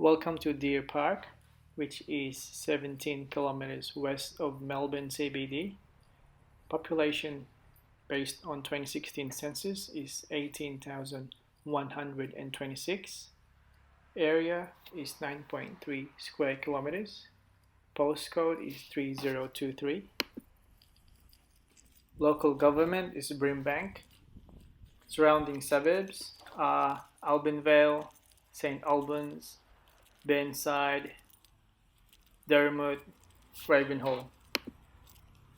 Welcome to Deer Park, which is 17 kilometers west of Melbourne CBD. Population based on 2016 census is 18,126. Area is 9.3 square kilometers. Postcode is 3023. Local government is Brimbank. Surrounding suburbs are Albinvale, St Albans, Burnside, Derrimut, Ravenhall.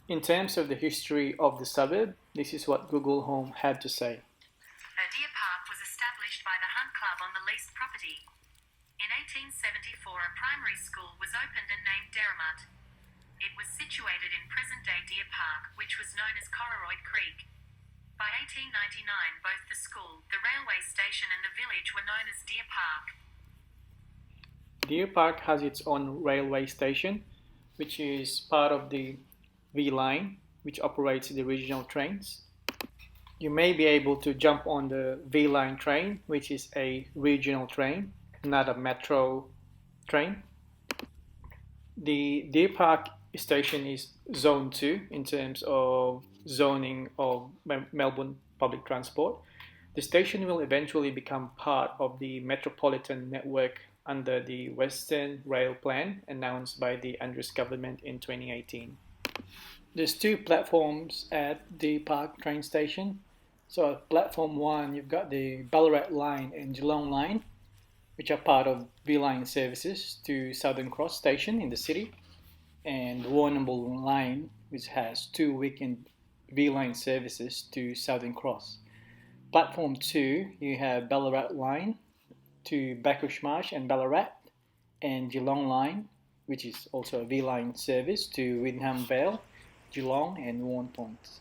In terms of the history of the suburb, this is what Google Home had to say. Deer Park was established by the Hunt Club on the leased property. In 1874, a primary school was opened and named Derrimut. It was situated in present-day Deer Park, which was known as Cororoyd Creek. By 1899, both the school, the railway station and the village were known as Deer Park. Deer Park has its own railway station, which is part of the V line, which operates the regional trains. You may be able to jump on the V line train, which is a regional train, not a metro train. The Deer Park station is Zone 2 in terms of zoning of Melbourne public transport. The station will eventually become part of the metropolitan network under the Western Rail Plan announced by the Andrews government in 2018. There's two platforms at the Park train station. So at platform 1, you've got the Ballarat line and Geelong line, which are part of V-Line services to Southern Cross station in the city, and Warrnambool line, which has two weekend V-Line services to Southern Cross. Platform 2, you have Ballarat line to Bacchus Marsh and Ballarat, and Geelong line, which is also a V-Line service to Wyndham Vale, Geelong and Warn Ponds.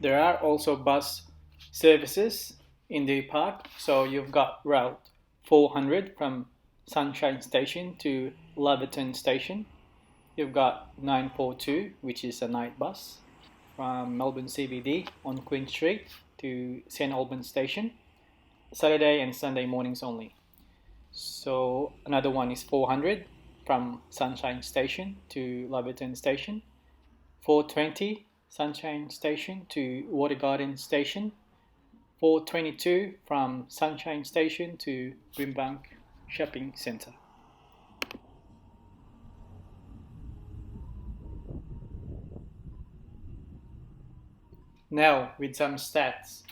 There are also bus services in the park, so you've got route 400 from Sunshine Station to Laverton Station. You've got 942, which is a night bus from Melbourne CBD on Queen Street to St Albans Station, Saturday and Sunday mornings only. So another one is 400 from Sunshine Station to Laverton Station, 420 Sunshine Station to Water Garden Station, 422 from Sunshine Station to Brimbank Shopping Centre. Now with some stats.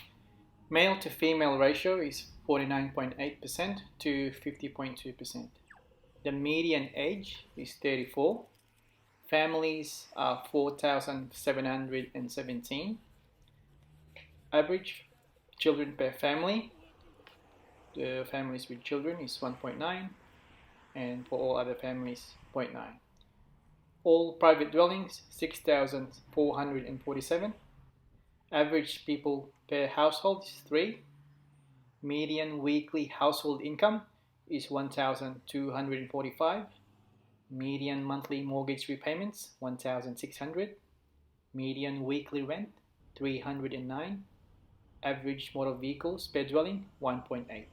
Male to female ratio is 49.8% to 50.2%. The median age is 34. Families are 4,717. Average children per family, the families with children is 1.9, and for all other families 0.9. All private dwellings 6,447. Average people per household is 3. Median weekly household income is 1,245. Median monthly mortgage repayments 1,600. Median weekly rent 309. Average motor vehicles per dwelling 1.8.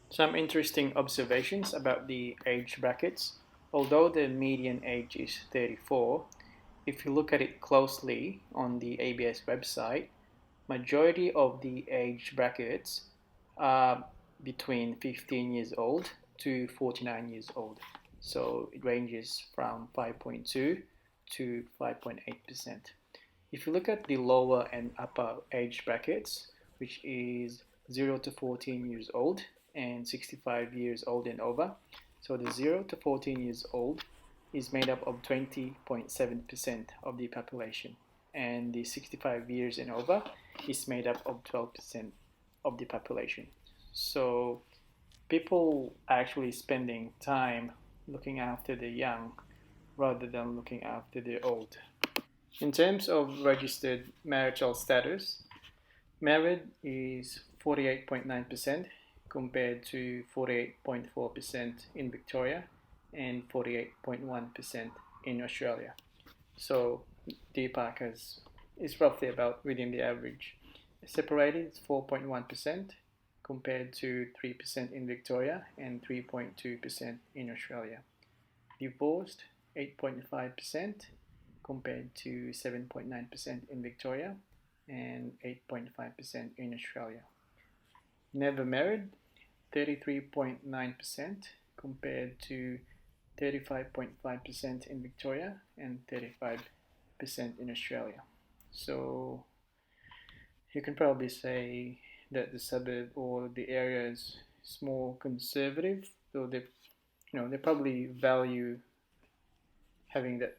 Some interesting observations about the age brackets. Although the median age is 34, if you look at it closely on the ABS website, majority of the age brackets are between 15 years old to 49 years old. So it ranges from 5.2 to 5.8%. If you look at the lower and upper age brackets, which is 0 to 14 years old and 65 years old and over, so the 0 to 14 years old is made up of 20.7% of the population, and the 65 years and over is made up of 12% of the population. So people are actually spending time looking after the young rather than looking after the old. In terms of registered marital status, married is 48.9% compared to 48.4% in Victoria and 48.1% in Australia. So Deer Park is roughly about within the average. Separated is 4.1% compared to 3% in Victoria and 3.2% in Australia. Divorced 8.5% compared to 7.9% in Victoria and 8.5% in Australia. Never married 33.9% compared to 35.5% in Victoria and 35% in Australia. So you can probably say that the suburb or the area is more conservative, though they probably value having that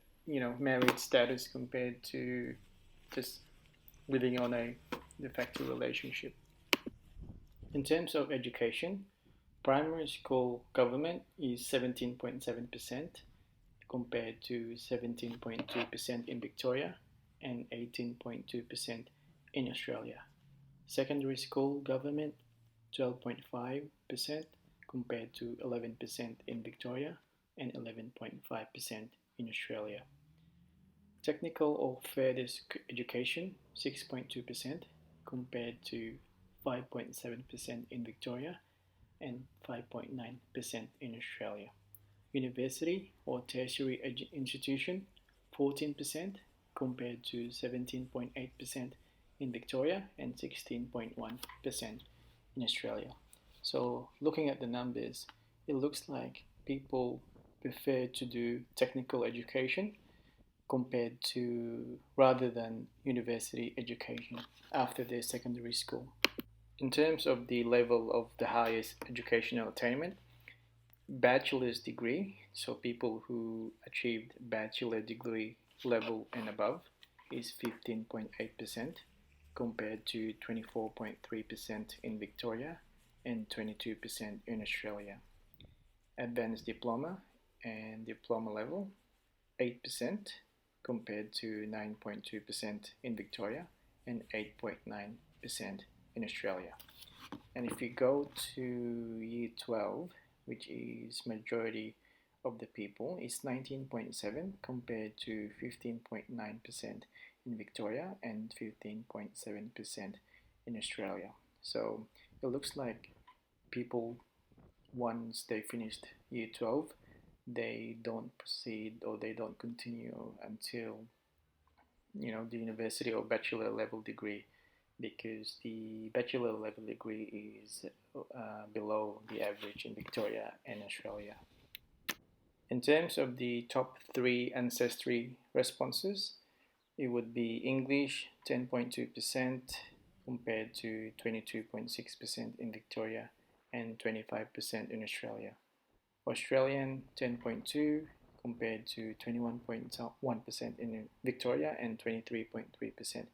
married status compared to just living on a de facto relationship. In terms of education, primary school government is 17.7% compared to 17.2% in Victoria and 18.2% in Australia. Secondary school government 12.5% compared to 11% in Victoria and 11.5% in Australia. Technical or further education 6.2% compared to 5.7% in Victoria and 5.9% in Australia. University or tertiary institution 14% compared to 17.8% in Victoria and 16.1% in Australia. So looking at the numbers, it looks like people prefer to do technical education compared to rather than university education after their secondary school. In terms of the level of the highest educational attainment, bachelor's degree, so people who achieved bachelor degree level and above, is 15.8% compared to 24.3% in Victoria and 22% in Australia. Advanced diploma and diploma level 8% compared to 9.2% in Victoria and 8.9% in Australia. And if you go to year 12, which is majority of the people, is 19.7 compared to 15.9% in Victoria and 15.7% in Australia. So it looks like people, once they finished year 12, they don't proceed or they don't continue until the university or bachelor level degree, because the bachelor level degree is below the average in Victoria and Australia. In terms of the top 3 ancestry responses, it would be English 10.2% compared to 22.6% in Victoria and 25% in Australia. Australian 10.2 compared to 21.1% in Victoria and 23.3%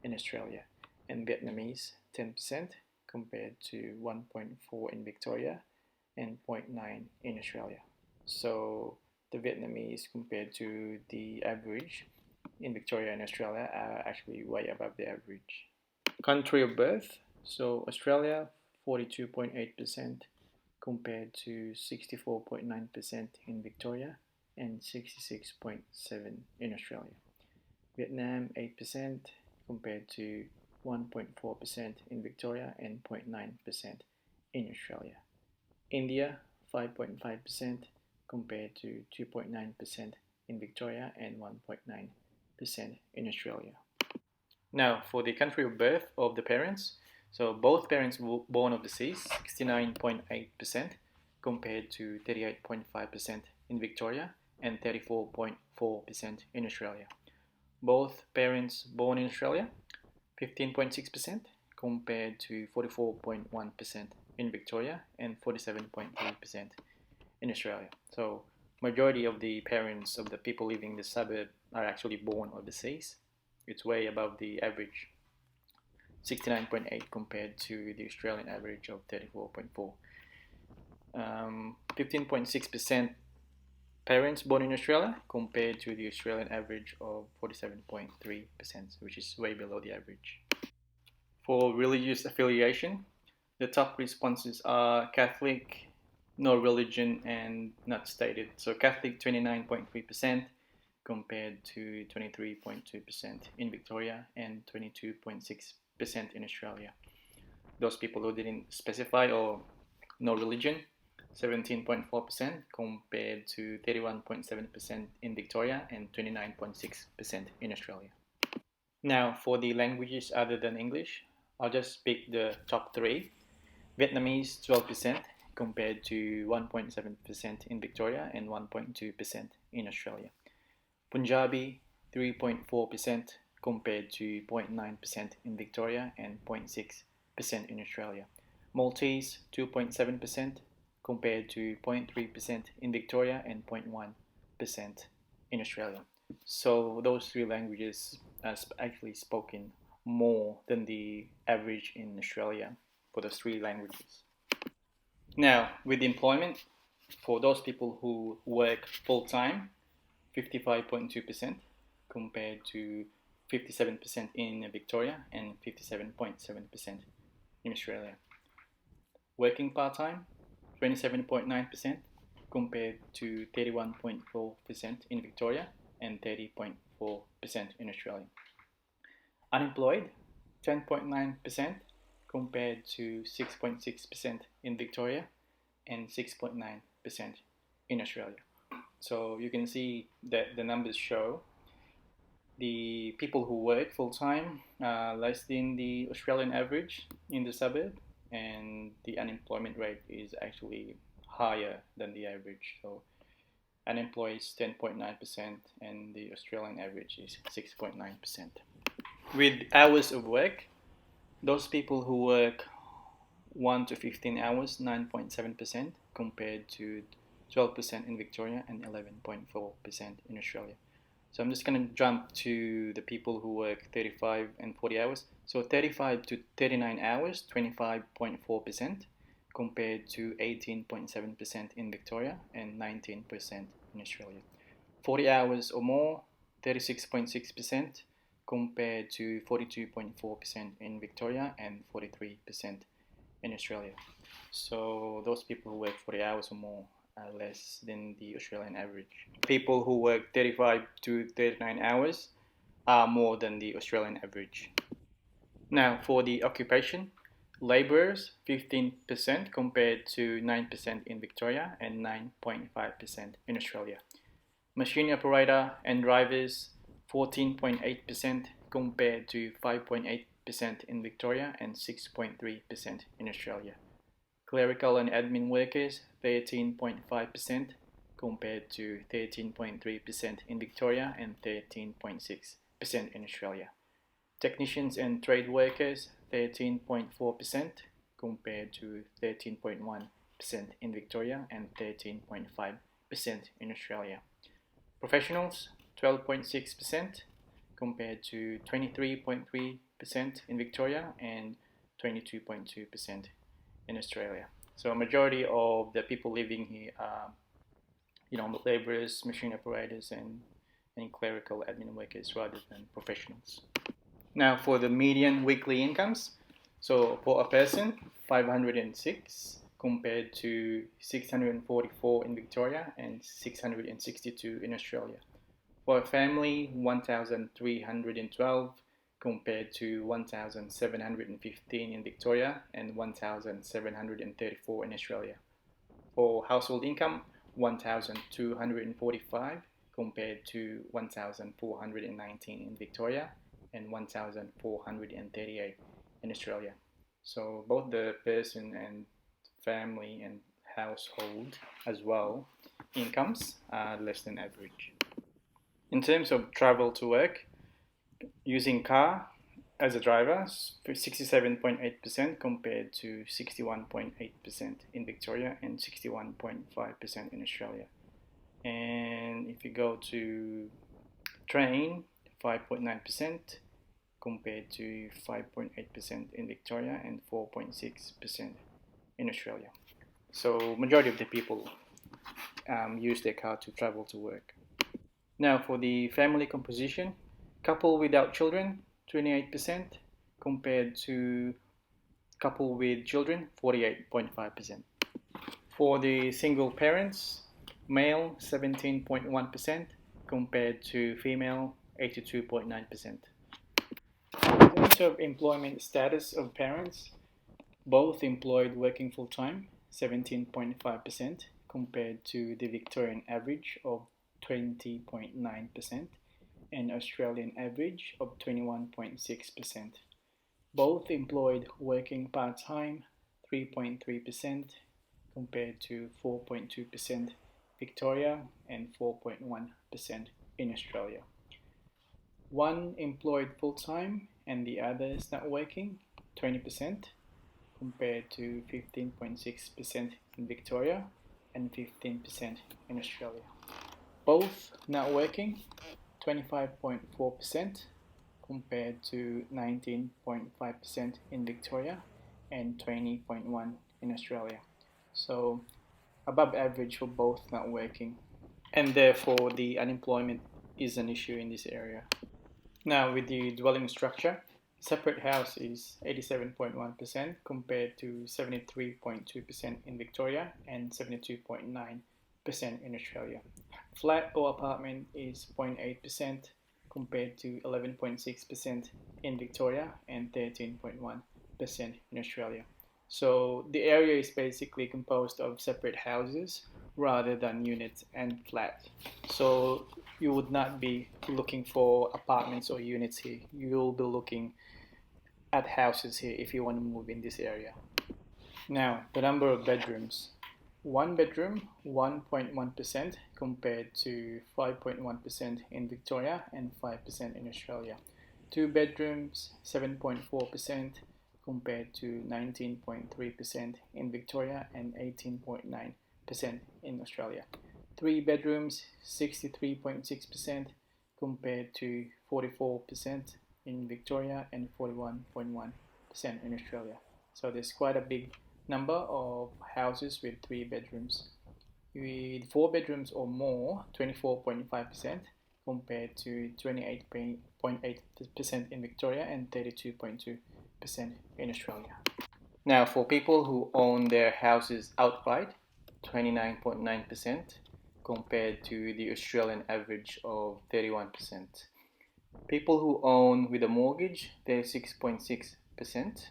in Australia. And Vietnamese 10% compared to 1.4 in Victoria and 0.9 in Australia. So the Vietnamese compared to the average in Victoria and Australia are actually way above the average. Country of birth, so Australia 42.8% compared to 64.9% in Victoria and 66.7% in Australia. Vietnam 8% compared to 1.4% in Victoria and 0.9% in Australia. India 5.5% compared to 2.9% in Victoria and 1.9% in Australia. Now for the country of birth of the parents, so both parents were born overseas 69.8% compared to 38.5% in Victoria and 34.4% in Australia. Both parents born in Australia 15.6% compared to 44.1% in Victoria and 47.3% in Australia. So majority of the parents of the people living in the suburb are actually born overseas. It's way above the average 69.8 compared to the Australian average of 34.4. 15.6% parents born in Australia compared to the Australian average of 47.3%, which is way below the average. For religious affiliation, the top responses are Catholic, no religion, and not stated. So Catholic 29.3% compared to 23.2% in Victoria and 22.6% in Australia. Those people who didn't specify or no religion, 17.4% compared to 31.7% in Victoria and 29.6% in Australia. Now, for the languages other than English, I'll just pick the top three. Vietnamese, 12% compared to 1.7% in Victoria and 1.2% in Australia. Punjabi, 3.4% compared to 0.9% in Victoria and 0.6% in Australia. Maltese, 2.7% compared to 0.3% in Victoria and 0.1% in Australia. So those three languages are actually spoken more than the average in Australia for those three languages. Now, with employment, for those people who work full-time, 55.2% compared to 57% in Victoria and 57.7% in Australia. Working part-time, 27.9% compared to 31.4% in Victoria and 30.4% in Australia. Unemployed, 10.9% compared to 6.6% in Victoria and 6.9% in Australia. So you can see that the numbers show the people who work full-time are less than the Australian average in the suburb, and the unemployment rate is actually higher than the average. So unemployed is 10.9% and the Australian average is 6.9%. With hours of work, those people who work 1 to 15 hours, 9.7% compared to 12% in Victoria and 11.4% in Australia. So I'm just going to jump to the people who work 35 and 40 hours. So 35 to 39 hours, 25.4% compared to 18.7% in Victoria and 19% in Australia. 40 hours or more, 36.6% compared to 42.4% in Victoria and 43% in Australia. So those people who work 40 hours or more are less than the Australian average. People who work 35 to 39 hours are more than the Australian average. Now for the occupation, labourers 15% compared to 9% in Victoria and 9.5% in Australia. Machine operator and drivers 14.8% compared to 5.8% in Victoria and 6.3% in Australia. Clerical and admin workers 13.5% compared to 13.3% in Victoria and 13.6% in Australia. Technicians and trade workers 13.4% compared to 13.1% in Victoria and 13.5% in Australia. Professionals 12.6% compared to 23.3% in Victoria and 22.2% in Australia. So a majority of the people living here are, labourers, machine operators, and clerical admin workers rather than professionals. Now for the median weekly incomes. So for a person, 506 compared to 644 in Victoria and 662 in Australia. For a family, 1,312 compared to 1,715 in Victoria and 1,734 in Australia. For household income, 1,245 compared to 1,419 in Victoria and 1,438 in Australia. So both the person and family and household as well incomes are less than average. In terms of travel to work, using car as a driver, 67.8% compared to 61.8% in Victoria and 61.5% in Australia. And if you go to train, 5.9% compared to 5.8% in Victoria and 4.6% in Australia. So majority of the people use their car to travel to work. Now for the family composition, couple without children, 28% compared to couple with children, 48.5%. For the single parents, male 17.1% compared to female 82.9%. terms of employment status of parents, both employed working full-time, 17.5% compared to the Victorian average of 20.9% and Australian average of 21.6%. Both employed working part-time, 3.3% compared to 4.2% Victoria and 4.1% in Australia. One employed full-time and the others not working, 20% compared to 15.6% in Victoria and 15% in Australia. Both not working, 25.4% compared to 19.5% in Victoria and 20.1% in Australia. So above average for both not working, and therefore the unemployment is an issue in this area. Now with the dwelling structure, separate house is 87.1% compared to 73.2% in Victoria and 72.9% in Australia. Flat or apartment is 0.8% compared to 11.6% in Victoria and 13.1% in Australia. So the area is basically composed of separate houses rather than units and flats. So you would not be looking for apartments or units here. You'll be looking at houses here if you want to move in this area. Now, the number of bedrooms. One bedroom, 1.1% compared to 5.1% in Victoria and 5% in Australia. Two bedrooms, 7.4% compared to 19.3% in Victoria and 18.9% in Australia. Three bedrooms, 63.6% compared to 44% in Victoria and 41.1% in Australia. So there's quite a big number of houses with 3 bedrooms. With 4 bedrooms or more, 24.5% compared to 28.8% in Victoria and 32.2% in Australia. Now for people who own their houses outright, 29.9% compared to the Australian average of 31%. People who own with a mortgage, 36.6%.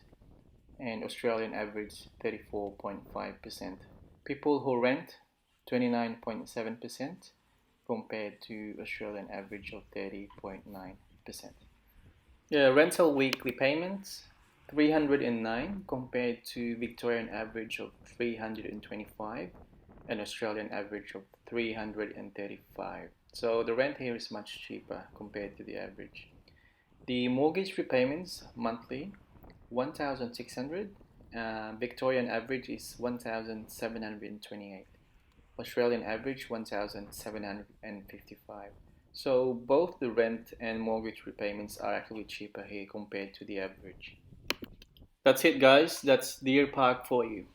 And Australian average 34.5%. People who rent 29.7% compared to Australian average of 30.9%. Rental weekly payments 309 compared to Victorian average of 325 and Australian average of 335. So the rent here is much cheaper compared to the average. The mortgage repayments monthly 1,600. Victorian average is 1,728. Australian average 1,755. So both the rent and mortgage repayments are actually cheaper here compared to the average. That's it guys, that's Deer Park for you.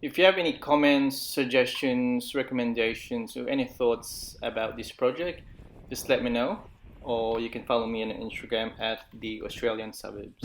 If you have any comments, suggestions, recommendations or any thoughts about this project, just let me know, or you can follow me on Instagram at the Australian Suburbs.